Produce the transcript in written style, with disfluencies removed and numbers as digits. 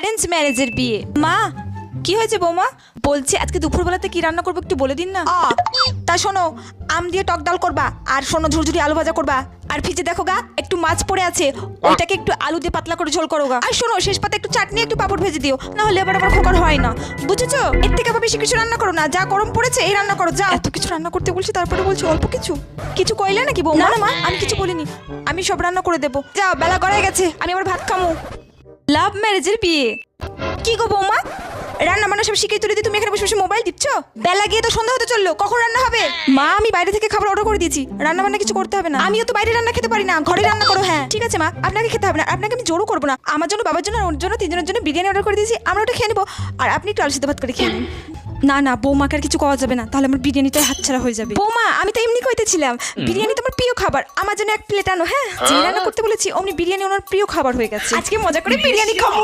Arrange ম্যারেজের বিয়ে। মা কি হয়েছে বৌমা? বলছি আজকে দুপুরবেলাতে কি রান্না করবো একটু বলে দিন না। তা শোনো, আম দিয়ে টক ডাল করবা, আর শোনো ঝুরঝুরি আলু ভাজা করবা, আর ফ্রিজে দেখো গা একটু মাছ পড়ে আছে, ওইটাকে একটু আলু দিয়ে পাতলা করে ঝোল করো গা। আর শোনো শেষ পাতে একটু চাটনি একটু পাপড় ভেজে দিও, না হলে আবার আমার খোকার হয় না, বুঝেছো? এর থেকে আবার বেশি কিছু রান্না করো না, যা গরম পড়েছে এই রান্না করো। যা, এত কিছু রান্না করতে বলছি তারপরে বলছি অল্প কিছু। কিছু কইলে নাকি বৌমা? না মা, আমি কিছু বলিনি, আমি সব রান্না করে দেবো। যাও, বেলা গড়ায় গেছে, আমি আবার ভাত খামু। লাভ ম্যারেজের বিয়ে। কি গো বৌমা, রান্না বান্না সব শিখে তুলে দিয়ে তুমি এখানে বসে বসে মোবাইল টিপছ? বেলা গিয়ে তো সন্ধ্যা হতে চললো, কখন রান্না হবে? মা আমি বাইরে থেকে খাবার অর্ডার করে দিয়েছি, রান্না বান্না কিছু করতে হবে না। আমিও তো বাইরে রান্না খেতে পারি না, ঘরে রান্না করো। হ্যাঁ ঠিক আছে মা, আপনাকে খেতে হবে না, আপনাকে আমি জোরও করবো না। আমার জন্য, বাবার জন্য, ওর জন্য, তিনজনের জন্য বিরিয়ানি অর্ডার করে দিয়েছি, আমরা ওটা খেয়ে নেবো, আর আপনি একটু আলু সিদ্ধ ভাত করে খেয়ে নিন। না না বৌমাকে আর কিছু খাওয়া যাবে না, তাহলে আমার বিরিয়ানিটাই হাতছাড়া হয়ে যাবে। বৌমা আমি তো এমনি কইতেছিলাম, বিরিয়ানি তোমার প্রিয় খাবার, আমার জন্য এক প্লেট আনো। হ্যাঁ যে রান্না করতে বলেছি অমনি বিরিয়ানি ওনার প্রিয় খাবার হয়ে গেছে, আজকে মজা করে বিরিয়ানি খাবো।